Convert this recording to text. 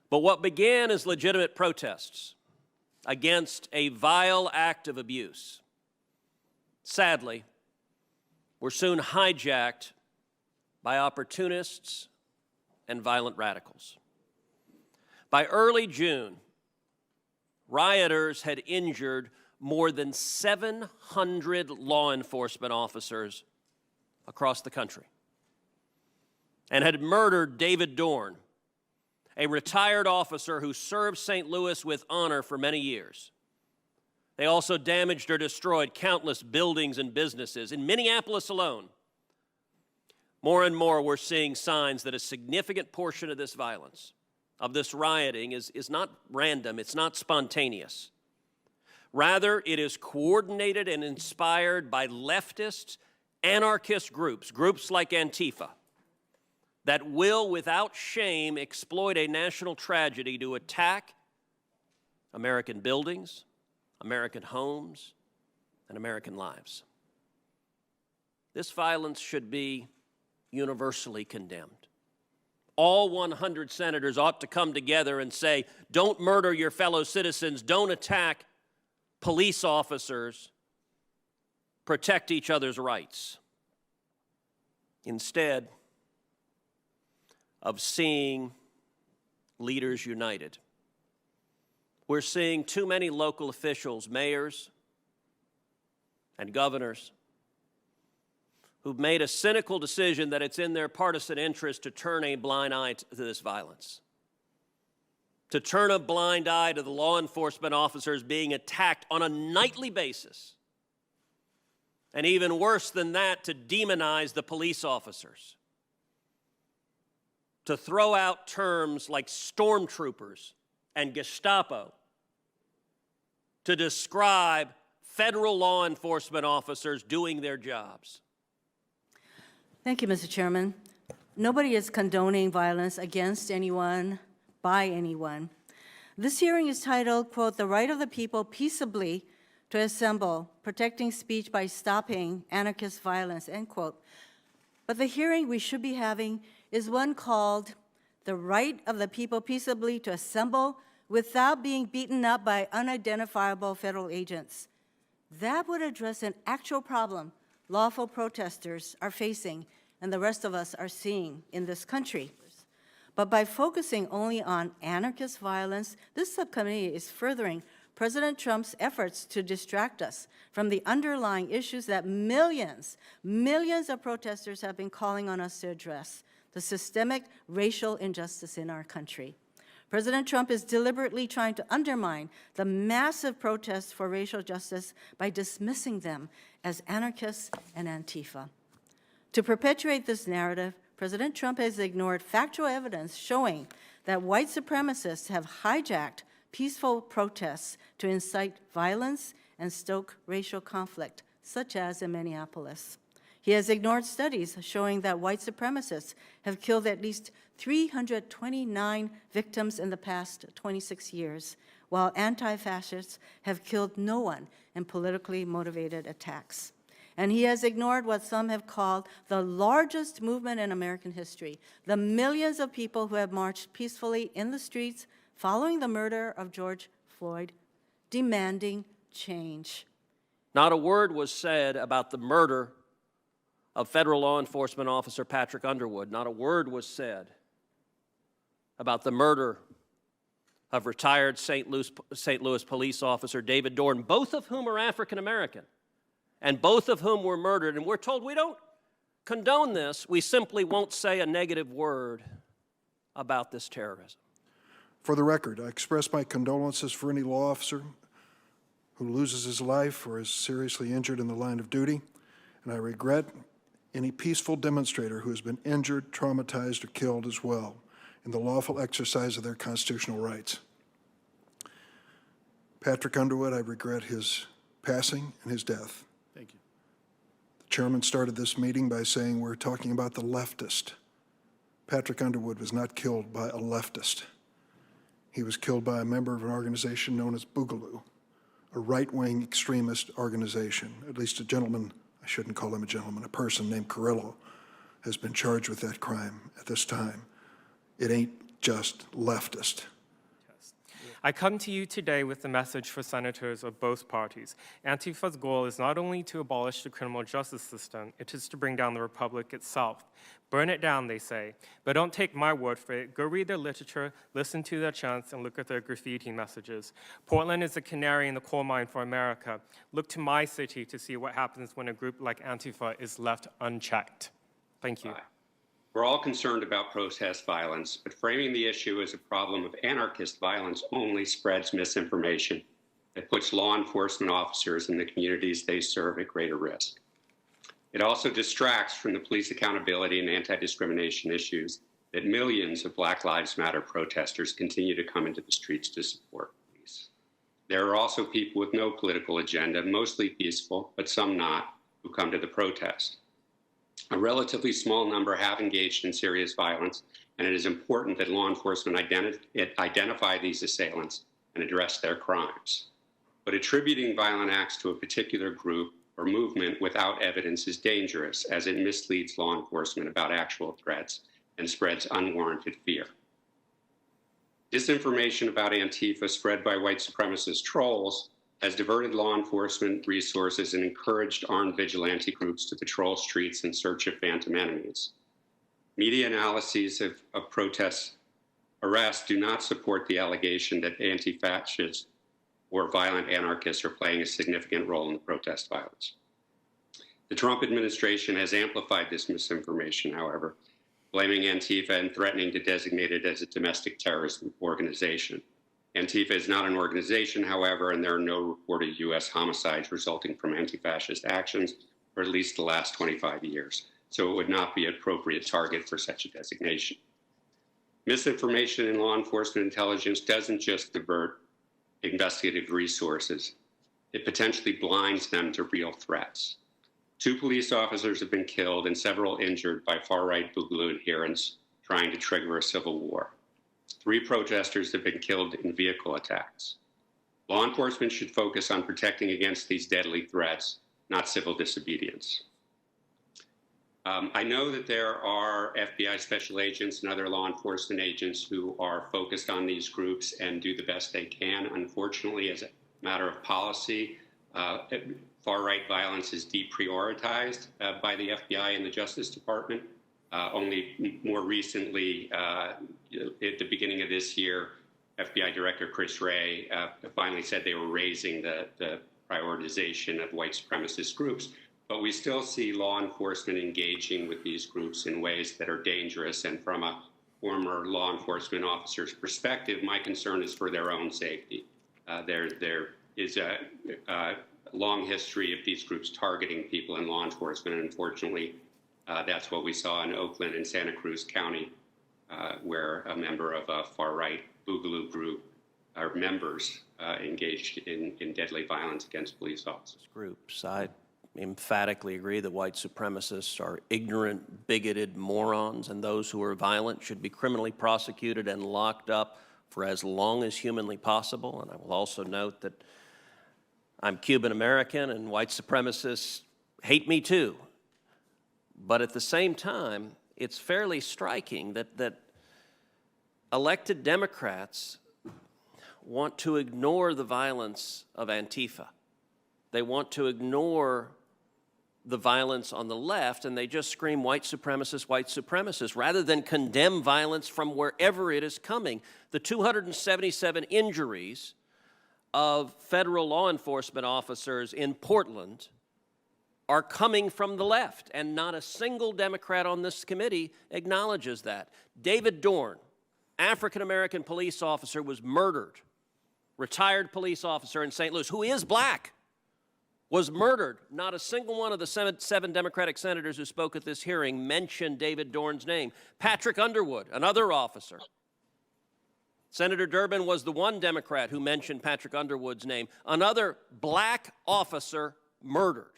But what began as legitimate protests against a vile act of abuse, sadly, were soon hijacked by opportunists and violent radicals. By early June, rioters had injured more than 700 law enforcement officers across the country and had murdered David Dorn, a retired officer who served St. Louis with honor for many years. They also damaged or destroyed countless buildings and businesses. In Minneapolis alone, more and more we're seeing signs that a significant portion of this violence, of this rioting, is not random, it's not spontaneous. Rather, it is coordinated and inspired by leftist, anarchist groups like Antifa, that will, without shame, exploit a national tragedy to attack American buildings, American homes, and American lives. This violence should be universally condemned. All 100 senators ought to come together and say, don't murder your fellow citizens, don't attack police officers, protect each other's rights. Instead of seeing leaders united, we're seeing too many local officials, mayors and governors, who've made a cynical decision that it's in their partisan interest to turn a blind eye to this violence, to turn a blind eye to the law enforcement officers being attacked on a nightly basis, and even worse than that, to demonize the police officers, to throw out terms like stormtroopers and Gestapo to describe federal law enforcement officers doing their jobs. Thank you, Mr. Chairman. Nobody is condoning violence against anyone, by anyone. This hearing is titled, quote, "The Right of the People Peaceably to Assemble, Protecting Speech by Stopping Anarchist Violence," end quote. But the hearing we should be having is one called "The Right of the People Peaceably to Assemble Without Being Beaten Up by Unidentifiable Federal Agents." That would address an actual problem lawful protesters are facing and the rest of us are seeing in this country. But by focusing only on anarchist violence, this subcommittee is furthering President Trump's efforts to distract us from the underlying issues that millions of protesters have been calling on us to address: the systemic racial injustice in our country. President Trump is deliberately trying to undermine the massive protests for racial justice by dismissing them as anarchists and Antifa. To perpetuate this narrative, President Trump has ignored factual evidence showing that white supremacists have hijacked peaceful protests to incite violence and stoke racial conflict, such as in Minneapolis. He has ignored studies showing that white supremacists have killed at least 329 victims in the past 26 years, while anti-fascists have killed no one in politically motivated attacks. And he has ignored what some have called the largest movement in American history, the millions of people who have marched peacefully in the streets following the murder of George Floyd, demanding change. Not a word was said about the murder of federal law enforcement officer Patrick Underwood. Not a word was said about the murder of retired St. Louis police officer David Dorn, both of whom are African American, and both of whom were murdered. And we're told we don't condone this. We simply won't say a negative word about this terrorism. For the record, I express my condolences for any law officer who loses his life or is seriously injured in the line of duty, and I regret any peaceful demonstrator who has been injured, traumatized, or killed as well in the lawful exercise of their constitutional rights. Patrick Underwood, I regret his passing and his death. Thank you. The chairman started this meeting by saying we're talking about the leftist. Patrick Underwood was not killed by a leftist. He was killed by a member of an organization known as Boogaloo, a right-wing extremist organization. At least a gentleman, I shouldn't call him a gentleman, a person named Carrillo has been charged with that crime at this time. It ain't just leftist. I come to you today with a message for senators of both parties. Antifa's goal is not only to abolish the criminal justice system, it is to bring down the republic itself. Burn it down, they say. But don't take my word for it. Go read their literature, listen to their chants, and look at their graffiti messages. Portland is a canary in the coal mine for America. Look to my city to see what happens when a group like Antifa is left unchecked. Thank you. We're all concerned about protest violence, but framing the issue as a problem of anarchist violence only spreads misinformation that puts law enforcement officers and the communities they serve at greater risk. It also distracts from the police accountability and anti-discrimination issues that millions of Black Lives Matter protesters continue to come into the streets to support police. There are also people with no political agenda, mostly peaceful, but some not, who come to the protest. A relatively small number have engaged in serious violence, and it is important that law enforcement identify these assailants and address their crimes. But attributing violent acts to a particular group or movement without evidence is dangerous, as it misleads law enforcement about actual threats and spreads unwarranted fear. Disinformation about Antifa spread by white supremacist trolls has diverted law enforcement resources and encouraged armed vigilante groups to patrol streets in search of phantom enemies. Media analyses of protest arrests do not support the allegation that anti-fascists or violent anarchists are playing a significant role in the protest violence. The Trump administration has amplified this misinformation, however, blaming Antifa and threatening to designate it as a domestic terrorism organization. Antifa is not an organization, however, and there are no reported U.S. homicides resulting from anti-fascist actions for at least the last 25 years, so it would not be an appropriate target for such a designation. Misinformation in law enforcement intelligence doesn't just divert investigative resources, it potentially blinds them to real threats. 2 police officers have been killed and several injured by far-right Boogaloo adherents trying to trigger a civil war. 3 protesters have been killed in vehicle attacks. Law enforcement should focus on protecting against these deadly threats, not civil disobedience. I know that there are FBI special agents and other law enforcement agents who are focused on these groups and do the best they can. Unfortunately, as a matter of policy, far-right violence is deprioritized by the FBI and the Justice Department. Only more recently, at the beginning of this year, FBI Director Chris Wray finally said they were raising the prioritization of white supremacist groups. But we still see law enforcement engaging with these groups in ways that are dangerous. And from a former law enforcement officer's perspective, my concern is for their own safety. There is a long history of these groups targeting people in law enforcement. And unfortunately, that's what we saw in Oakland and Santa Cruz County, where a member of a far-right Boogaloo group, or members, engaged in deadly violence against police officers. Groups. I emphatically agree that white supremacists are ignorant, bigoted morons, and those who are violent should be criminally prosecuted and locked up for as long as humanly possible. And I will also note that I'm Cuban American, and white supremacists hate me too. But at the same time, it's fairly striking that elected Democrats want to ignore the violence of Antifa. They want to ignore the violence on the left, and they just scream white supremacists, rather than condemn violence from wherever it is coming. The 277 injuries of federal law enforcement officers in Portland are coming from the left, and not a single Democrat on this committee acknowledges that. David Dorn, African-American police officer, was murdered. Retired police officer in St. Louis, who is black, was murdered. Not a single one of the 7 Democratic senators who spoke at this hearing mentioned David Dorn's name. Patrick Underwood, another officer. Senator Durbin was the one Democrat who mentioned Patrick Underwood's name. Another black officer murdered.